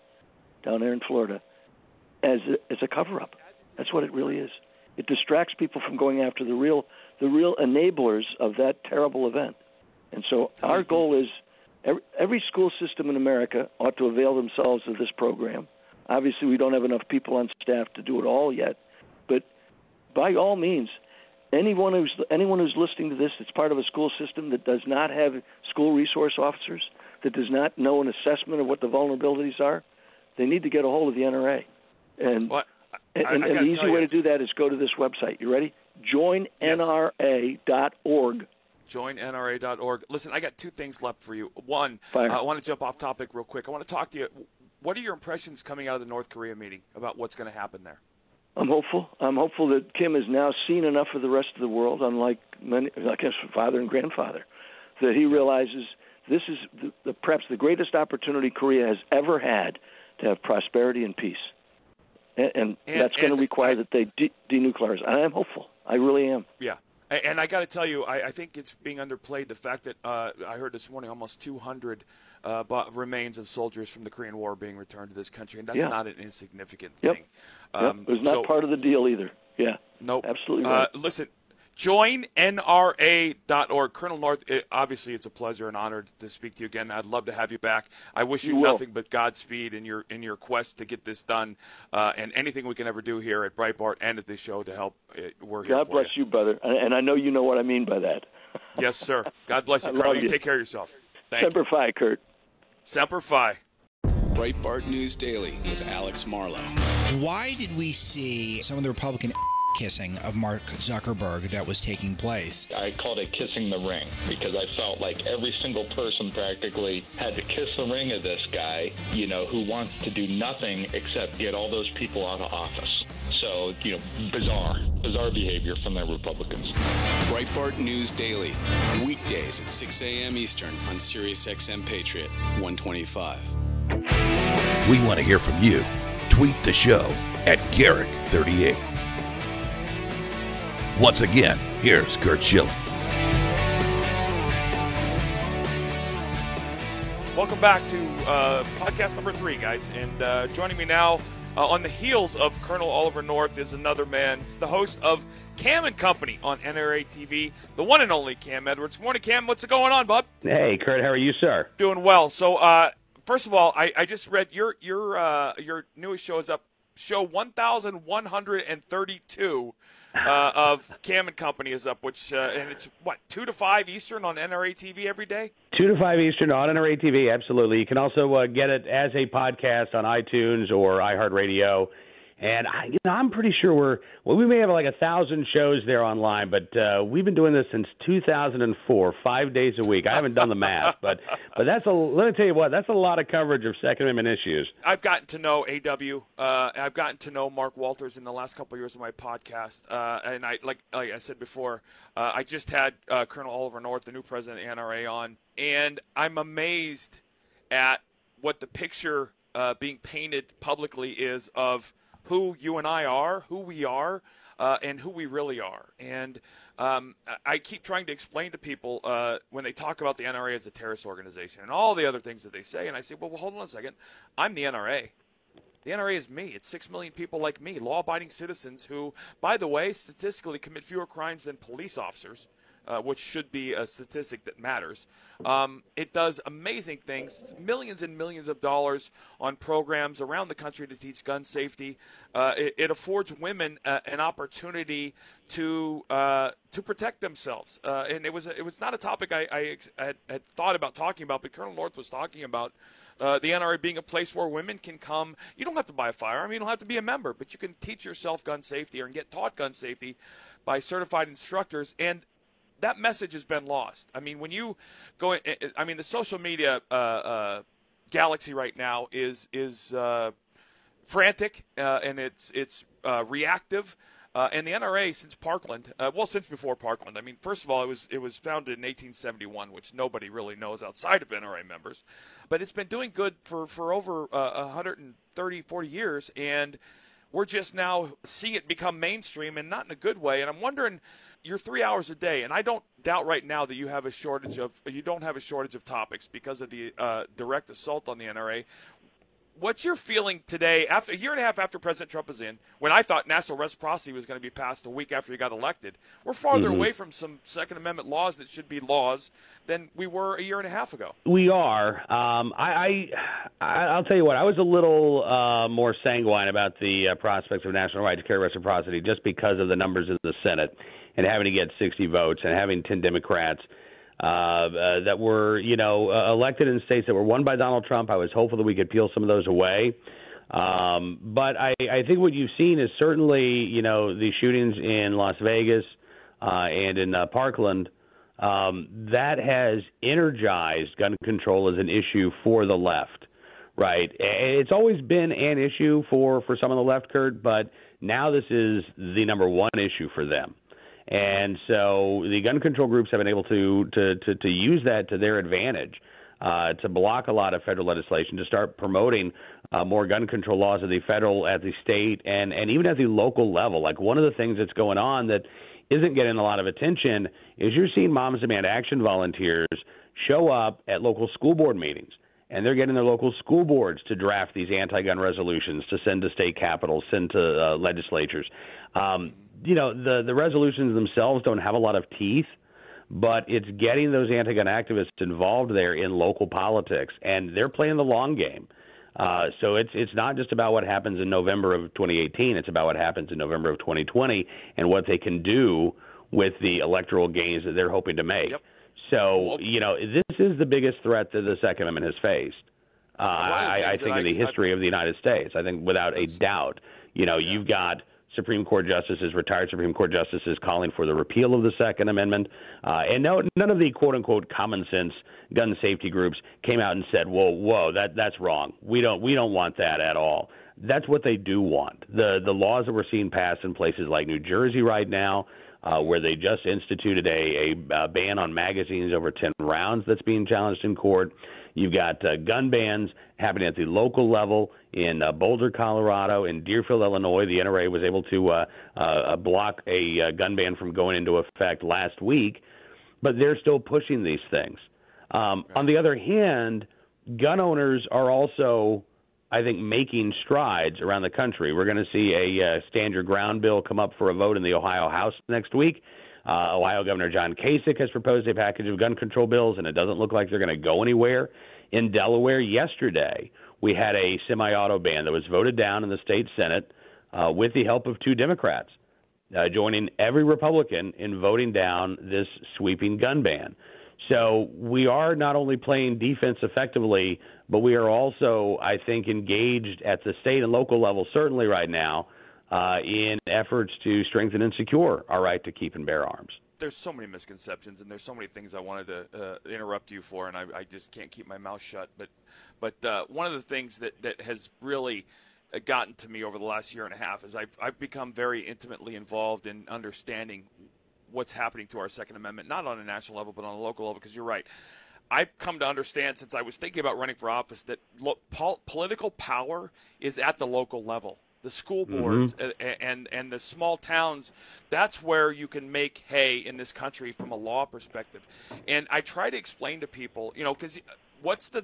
down there in Florida, as a cover-up. That's what it really is. It distracts people from going after the real enablers of that terrible event. And so our goal is every school system in America ought to avail themselves of this program. Obviously, we don't have enough people on staff to do it all yet, but by all means, anyone who's listening to this that's part of a school system that does not have school resource officers, that does not know an assessment of what the vulnerabilities are, they need to get a hold of the NRA. And the easy way to do that is go to this website. You ready? JoinNRA.org. JoinNRA.org. Listen, I got two things left for you. One, I want to jump off topic real quick. I want to talk to you. What are your impressions coming out of the North Korea meeting about what's going to happen there? I'm hopeful. I'm hopeful that Kim has now seen enough of the rest of the world, unlike many, like his father and grandfather, that he realizes this is perhaps the greatest opportunity Korea has ever had to have prosperity and peace. And that's going to require that they denuclearize. I am hopeful. I really am. Yeah. And I got to tell you, I think it's being underplayed, the fact that I heard this morning almost 200 remains of soldiers from the Korean War being returned to this country, and that's not an insignificant thing. It was not part of the deal either. Yeah. Nope. Absolutely right. Listen, JoinNRA.org. Colonel North, obviously it's a pleasure and honor to speak to you again. I'd love to have you back. I wish you nothing but Godspeed in your quest to get this done, and anything we can ever do here at Breitbart and at this show to help, we're here for you. God bless you, brother. And I know you know what I mean by that. Yes, sir. God bless you, Colonel. You take care of yourself. Thank Semper Fi, Curt. Semper Fi. Breitbart News Daily with Alex Marlow. Why did we see some of the Republican kissing of Mark Zuckerberg that was taking place? I called it kissing the ring because I felt like every single person practically had to kiss the ring of this guy, who wants to do nothing except get all those people out of office. So, bizarre behavior from the Republicans. Breitbart News Daily, weekdays at 6 a.m. Eastern on Sirius XM Patriot 125. We want to hear from you. Tweet the show at Garrick38. Once again, here's Curt Schilling. Welcome back to podcast number 3, guys. And joining me now on the heels of Colonel Oliver North is another man, the host of Cam and Company on NRA TV, the one and only Cam Edwards. Good morning, Cam. What's going on, bud? Hey, Curt. How are you, sir? Doing well. So, first of all, I just read your newest show is up, show 1,132 of Cam and Company is up, which and it's 2 to 5 Eastern on NRA TV every day. 2 to 5 Eastern on NRA TV, absolutely. You can also get it as a podcast on iTunes or iHeartRadio. And I'm pretty sure we may have like 1,000 shows there online, but we've been doing this since 2004, 5 days a week. I haven't done the math, but let me tell you what, that's a lot of coverage of Second Amendment issues. I've gotten to know AW. I've gotten to know Mark Walters in the last couple of years of my podcast, and like I said before, I just had Colonel Oliver North, the new president of the NRA, on, and I'm amazed at what the picture being painted publicly is of who you and I are, who we are, and who we really are. And I keep trying to explain to people when they talk about the NRA as a terrorist organization and all the other things that they say, and I say, well, hold on a second. I'm the NRA. The NRA is me. It's 6 million people like me, law-abiding citizens who, by the way, statistically commit fewer crimes than police officers, which should be a statistic that matters. It does amazing things, millions and millions of dollars on programs around the country to teach gun safety. It affords women an opportunity to protect themselves. And it was not a topic I had thought about talking about, but Colonel North was talking about the NRA being a place where women can come. You don't have to buy a firearm. You don't have to be a member, but you can teach yourself gun safety or get taught gun safety by certified instructors. And that message has been lost. I mean, when you go in, the social media galaxy right now is frantic and it's reactive. And the NRA since Parkland, since before Parkland. I mean, first of all, it was founded in 1871, which nobody really knows outside of NRA members. But it's been doing good for over 130, 40 years, and we're just now seeing it become mainstream, and not in a good way. And I'm wondering, you're 3 hours a day, and I don't doubt right now that you don't have a shortage of topics because of the direct assault on the NRA. What's your feeling today, after a year and a half after President Trump is in, when I thought national reciprocity was going to be passed a week after he got elected? We're farther away from some Second Amendment laws that should be laws than we were a year and a half ago. We are. I'll tell you what, I was a little more sanguine about the prospects of national right to carry reciprocity just because of the numbers in the Senate and having to get 60 votes and having 10 Democrats that were, elected in states that were won by Donald Trump. I was hopeful that we could peel some of those away. But I think what you've seen is certainly, the shootings in Las Vegas and in Parkland, that has energized gun control as an issue for the left, right? It's always been an issue for some on the left, Kurt, but now this is the number one issue for them. And so the gun control groups have been able to use that to their advantage, to block a lot of federal legislation, to start promoting more gun control laws at the federal, at the state, and even at the local level. Like, one of the things that's going on that isn't getting a lot of attention is you're seeing Moms Demand Action volunteers show up at local school board meetings, and they're getting their local school boards to draft these anti-gun resolutions to send to state capitals, send to legislatures. The resolutions themselves don't have a lot of teeth, but it's getting those anti-gun activists involved there in local politics, and they're playing the long game. So it's not just about what happens in November of 2018. It's about what happens in November of 2020 and what they can do with the electoral gains that they're hoping to make. Yep. So, this is the biggest threat that the Second Amendment has faced, I think, in the history of the United States. I think without a doubt. You've got Supreme Court justices, retired Supreme Court justices, calling for the repeal of the Second Amendment. And none of the quote-unquote common sense gun safety groups came out and said, whoa, that's wrong. We don't want that at all. That's what they do want. The laws that we're seeing passed in places like New Jersey right now, where they just instituted a ban on magazines over 10 rounds that's being challenged in court. You've got gun bans happening at the local level in Boulder, Colorado. In Deerfield, Illinois, the NRA was able to block a gun ban from going into effect last week, but they're still pushing these things. On the other hand, gun owners are also, I think, making strides around the country. We're going to see a Stand Your Ground bill come up for a vote in the Ohio House next week. Ohio Governor John Kasich has proposed a package of gun control bills, and it doesn't look like they're going to go anywhere. In Delaware yesterday, we had a semi-auto ban that was voted down in the state Senate with the help of 2 Democrats, joining every Republican in voting down this sweeping gun ban. So we are not only playing defense effectively, but we are also, I think, engaged at the state and local level, certainly right now, in efforts to strengthen and secure our right to keep and bear arms. There's so many misconceptions, and there's so many things I wanted to interrupt you for, and I just can't keep my mouth shut. But one of the things that has really gotten to me over the last year and a half is I've become very intimately involved in understanding what's happening to our Second Amendment, not on a national level, but on a local level, because you're right. I've come to understand since I was thinking about running for office that political power is at the local level. The school boards and the small towns, that's where you can make hay in this country from a law perspective. And I try to explain to people, because what's the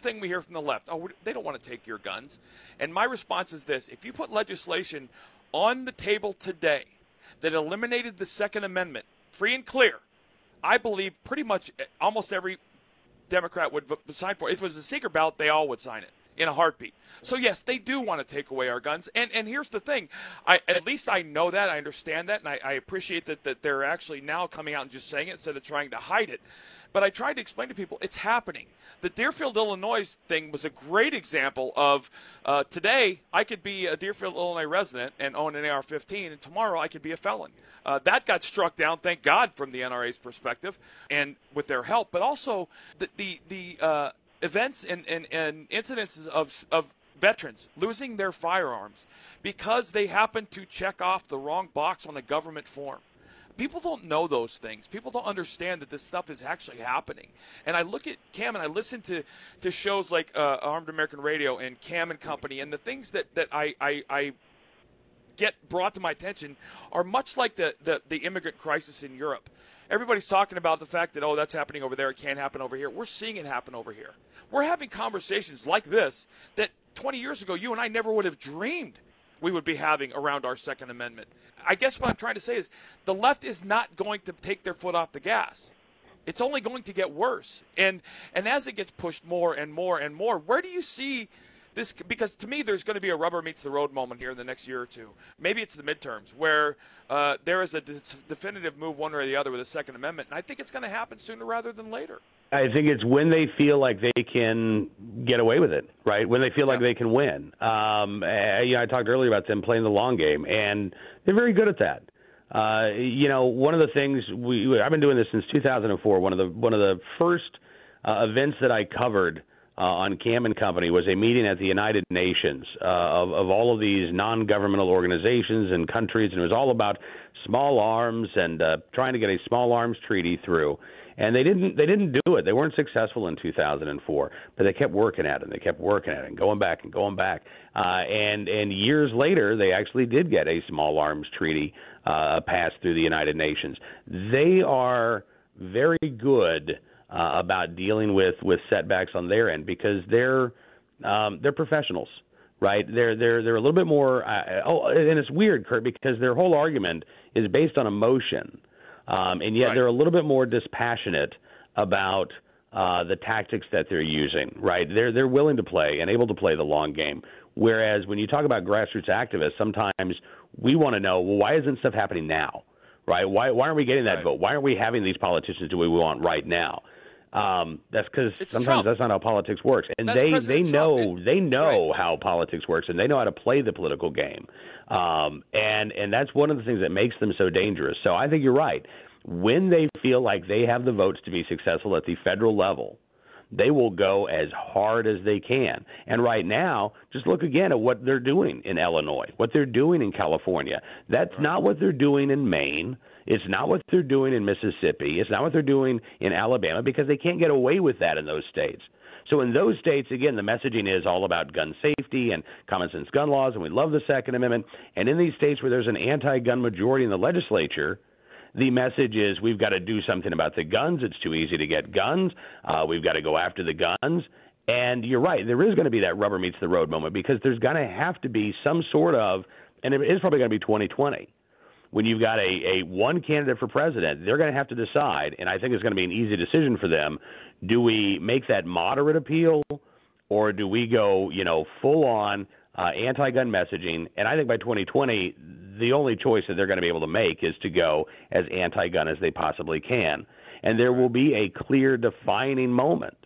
thing we hear from the left? Oh, they don't want to take your guns. And my response is this: if you put legislation on the table today that eliminated the Second Amendment, free and clear, I believe pretty much almost every Democrat would sign for it. If it was a secret ballot, they all would sign it in a heartbeat. So, yes, they do want to take away our guns. And here's the thing. At least I know that. I understand that. And I appreciate that they're actually now coming out and just saying it instead of trying to hide it. But I tried to explain to people it's happening. The Deerfield, Illinois thing was a great example of today I could be a Deerfield, Illinois resident and own an AR-15, and tomorrow I could be a felon. That got struck down, thank God, from the NRA's perspective and with their help. But also the events and incidences of veterans losing their firearms because they happen to check off the wrong box on a government form. People don't know those things. People don't understand that this stuff is actually happening. And I look at Cam and I listen to shows like Armed American Radio and Cam and Company, and the things that I get brought to my attention are much like the immigrant crisis in Europe. everybody's talking about the fact that, oh, that's happening over there, it can't happen over here. We're seeing it happen over here. We're having conversations like this that 20 years ago you and I never would have dreamed we would be having around our Second Amendment. I guess what I'm trying to say is the left is not going to take their foot off the gas. It's only going to get worse. And as it gets pushed more and more and more, where do you see this? Because to me, there's going to be a rubber meets the road moment here in the next year or two. Maybe it's the midterms where there is a definitive move one way or the other with the Second Amendment. And I think it's going to happen sooner rather than later. I think it's when they feel like they can get away with it, right? When they feel like they can win. I talked earlier about them playing the long game, and they're very good at that. One of the things I've been doing this since 2004. One of the first events that I covered on Cam and Company was a meeting at the United Nations of all of these non-governmental organizations and countries, and it was all about small arms and trying to get a small arms treaty through. And they didn't do it. They weren't successful in 2004, but they kept working at it. They kept working at it and going back. And years later, they actually did get a small arms treaty passed through the United Nations. They are very good about dealing with setbacks on their end because they're professionals, right? They're a little bit more. And it's weird, Curt, because their whole argument is based on emotion. And yet they're a little bit more dispassionate about the tactics that they're using, right? They're willing to play and able to play the long game. Whereas when you talk about grassroots activists, sometimes we want to know, well, why isn't stuff happening now, right? Why aren't we getting that vote? Why aren't we having these politicians do what we want right now? That's because sometimes Trump. That's not how politics works, and they know how politics works, and they know how to play the political game, and that's one of the things that makes them so dangerous. So I think you're right. When they feel like they have the votes to be successful at the federal level, they will go as hard as they can. And right now, just look again at what they're doing in Illinois, what they're doing in California. That's not what they're doing in Maine. It's not what they're doing in Mississippi. It's not what they're doing in Alabama because they can't get away with that in those states. So in those states, again, the messaging is all about gun safety and common sense gun laws, and we love the Second Amendment. And in these states where there's an anti-gun majority in the legislature, the message is we've got to do something about the guns. It's too easy to get guns. We've got to go after the guns. And you're right. There is going to be that rubber meets the road moment because there's going to have to be some sort of, and it is probably going to be 2020. When you've got a one candidate for president, they're going to have to decide, and I think it's going to be an easy decision for them, do we make that moderate appeal or do we go, full-on anti-gun messaging? And I think by 2020, the only choice that they're going to be able to make is to go as anti-gun as they possibly can. And there will be a clear defining moment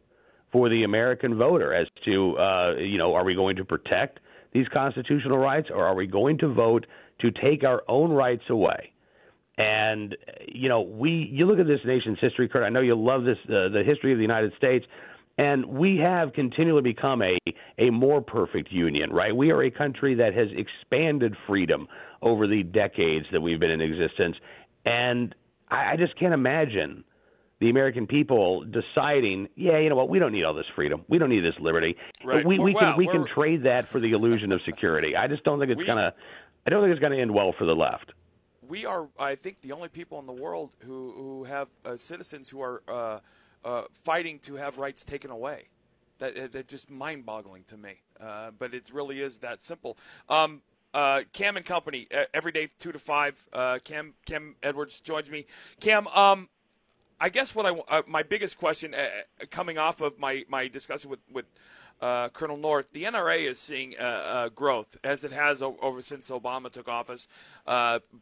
for the American voter as to, are we going to protect these constitutional rights or are we going to vote to take our own rights away? And, you look at this nation's history, Curt, I know you love this, the history of the United States, and we have continually become a more perfect union, right? We are a country that has expanded freedom over the decades that we've been in existence. And I just can't imagine the American people deciding, you know what, we don't need all this freedom. We don't need this liberty. Right. We can trade that for the illusion of security. I just don't think it's going to end well for the left. We are, I think, the only people in the world who have citizens who are fighting to have rights taken away. That's just mind-boggling to me. But it really is that simple. Cam and Company, every day 2 to 5. Cam Edwards joins me. Cam, I guess my biggest question coming off of my discussion with Colonel North, the NRA is seeing growth as it has over since Obama took office.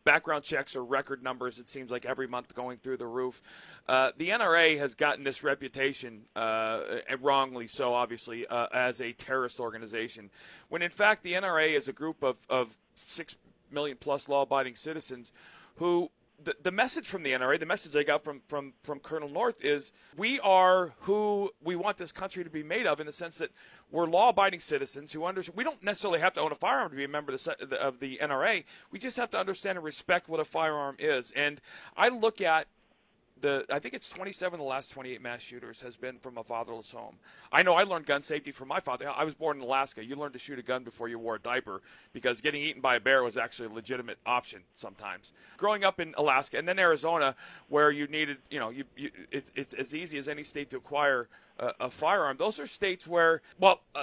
Background checks are record numbers. It seems like every month going through the roof. The NRA has gotten this reputation, and wrongly so, obviously, as a terrorist organization, when in fact the NRA is a group of 6 million plus law-abiding citizens who. The message from the NRA, the message I got from Colonel North is we are who we want this country to be made of in the sense that we're law-abiding citizens who understand. We don't necessarily have to own a firearm to be a member of the NRA. We just have to understand and respect what a firearm is. And I look at I think it's 27 of the last 28 mass shooters has been from a fatherless home. I know I learned gun safety from my father. I was born in Alaska. You learned to shoot a gun before you wore a diaper because getting eaten by a bear was actually a legitimate option sometimes. Growing up in Alaska and then Arizona, where you needed, it's as easy as any state to acquire a firearm. Those are states where,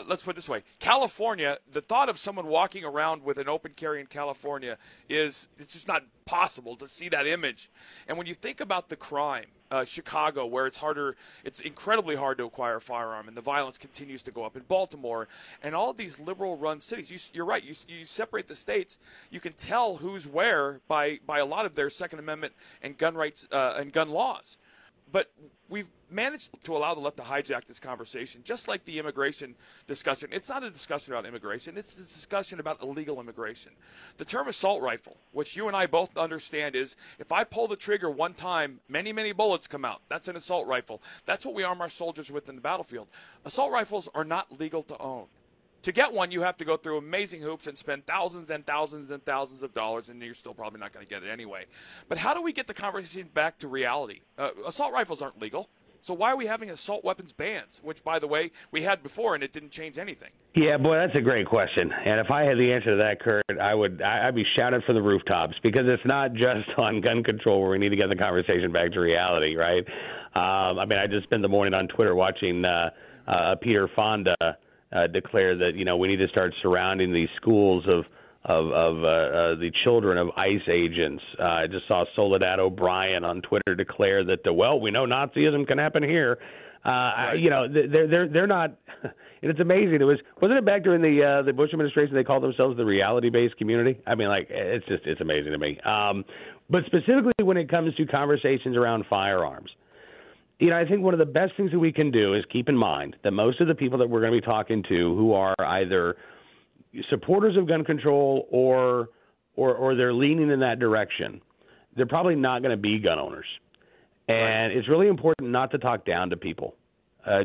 let's put it this way. California, the thought of someone walking around with an open carry in California it's just not possible to see that image. And when you think about the crime, Chicago, where it's incredibly hard to acquire a firearm, and the violence continues to go up in Baltimore, and all of these liberal-run cities. You're right. You separate the states. You can tell who's where by a lot of their Second Amendment and gun rights and gun laws. But we've managed to allow the left to hijack this conversation, just like the immigration discussion. It's not a discussion about immigration. It's a discussion about illegal immigration. The term assault rifle, which you and I both understand, is if I pull the trigger one time, many, many bullets come out. That's an assault rifle. That's what we arm our soldiers with in the battlefield. Assault rifles are not legal to own. To get one, you have to go through amazing hoops and spend thousands and thousands and thousands of dollars, and you're still probably not going to get it anyway. But how do we get the conversation back to reality? Assault rifles aren't legal, so why are we having assault weapons bans, which, by the way, we had before, and it didn't change anything? Yeah, boy, that's a great question. And if I had the answer to that, Kurt, I'd be shouting from the rooftops, because it's not just on gun control where we need to get the conversation back to reality, right? I just spent the morning on Twitter watching Peter Fonda declare that we need to start surrounding these schools of the children of ICE agents. I just saw Soledad O'Brien on Twitter declare that we know Nazism can happen here. They're not. And it's amazing. Wasn't it back during the Bush administration they called themselves the reality-based community? It's amazing to me. But specifically when it comes to conversations around firearms, I think one of the best things that we can do is keep in mind that most of the people that we're going to be talking to who are either supporters of gun control or they're leaning in that direction, they're probably not going to be gun owners. And it's really important not to talk down to people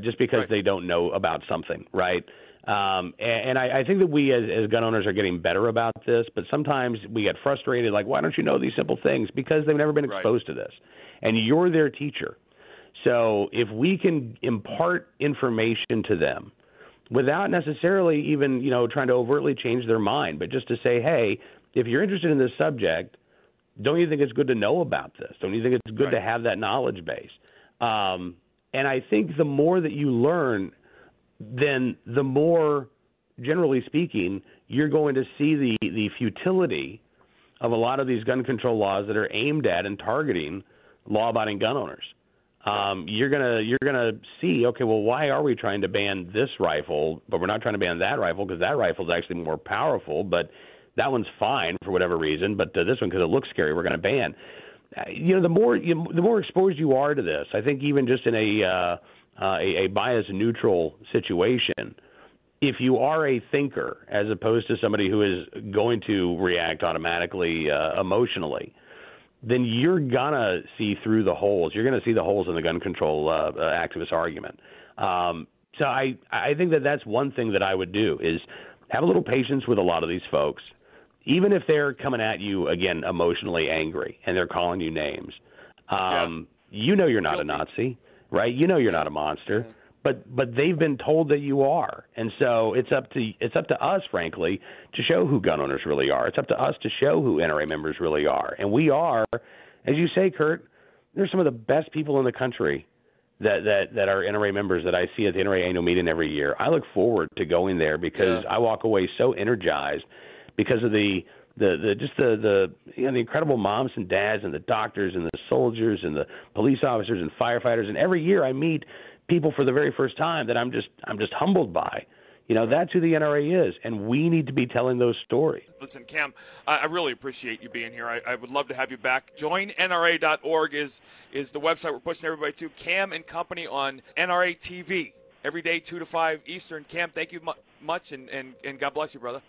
just because they don't know about something, right? And I think that we as gun owners are getting better about this, but sometimes we get frustrated, like, why don't you know these simple things? Because they've never been exposed to this. And you're their teacher. So if we can impart information to them without necessarily even, trying to overtly change their mind, but just to say, hey, if you're interested in this subject, don't you think it's good to know about this? Don't you think it's good to have that knowledge base? And I think the more that you learn, then the more, generally speaking, you're going to see the futility of a lot of these gun control laws that are aimed at and targeting law-abiding gun owners. You're gonna see, okay, well, why are we trying to ban this rifle, but we're not trying to ban that rifle because that rifle is actually more powerful, but that one's fine for whatever reason, but this one, because it looks scary, we're going to ban. The more exposed you are to this, I think even just in a bias-neutral situation, if you are a thinker as opposed to somebody who is going to react automatically emotionally, then you're going to see through the holes. You're going to see the holes in the gun control activist argument. So I think that that's one thing that I would do is have a little patience with a lot of these folks, even if they're coming at you, again, emotionally angry and they're calling you names. You're not a Nazi, right? You're not a monster. But they've been told that you are, and so it's up to us, frankly, to show who gun owners really are. It's up to us to show who NRA members really are, and we are, as you say, Kurt. They're some of the best people in the country that are NRA members that I see at the NRA annual meeting every year. I look forward to going there because I walk away so energized because of the incredible moms and dads and the doctors and the soldiers and the police officers and firefighters, and every year I meet people for the very first time that I'm just humbled by. That's who the NRA is, and we need to be telling those stories. Listen, Cam, I really appreciate you being here. I would love to have you back. JoinNRA.org is the website we're pushing everybody to. Cam and Company on NRA TV every day, 2 to 5 Eastern. Cam, thank you much, and God bless you, brother.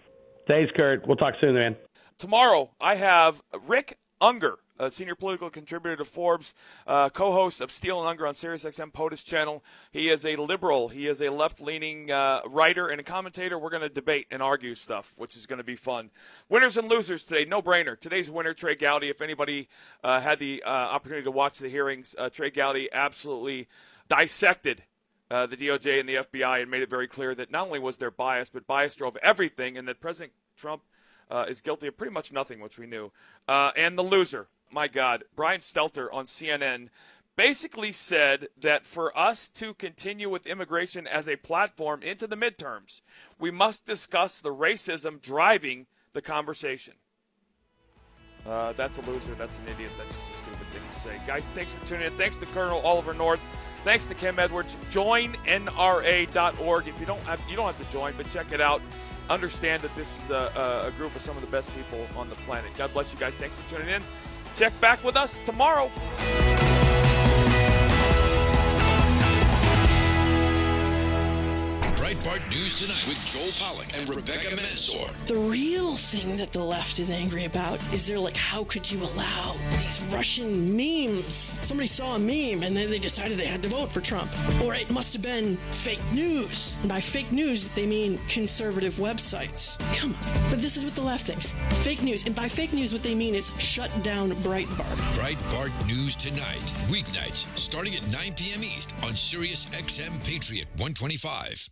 Thanks, Kurt. We'll talk soon, man. Tomorrow, I have Rick Unger, senior political contributor to Forbes, co-host of Steel and Unger on SiriusXM POTUS channel. He is a liberal. He is a left-leaning writer and a commentator. We're going to debate and argue stuff, which is going to be fun. Winners and losers today, no-brainer. Today's winner, Trey Gowdy. If anybody had the opportunity to watch the hearings, Trey Gowdy absolutely dissected the DOJ and the FBI and made it very clear that not only was there bias, but bias drove everything, and that President Trump is guilty of pretty much nothing, which we knew. And the loser, my God, Brian Stelter on CNN basically said that for us to continue with immigration as a platform into the midterms, we must discuss the racism driving the conversation. That's a loser. That's an idiot. That's just a stupid thing to say. Guys, thanks for tuning in. Thanks to Colonel Oliver North. Thanks to Kim Edwards. Join NRA.org. If you don't have to join, but check it out. Understand that this is a group of some of the best people on the planet. God bless you guys. Thanks for tuning in. Check back with us tomorrow. Breitbart News Tonight with Joel Pollack and Rebecca Mansour. The real thing that the left is angry about is they're like, how could you allow these Russian memes? Somebody saw a meme and then they decided they had to vote for Trump. Or it must have been fake news. And by fake news, they mean conservative websites. Come on. But this is what the left thinks. Fake news. And by fake news, what they mean is shut down Breitbart. Breitbart News Tonight. Weeknights starting at 9 p.m. East on SiriusXM Patriot 125.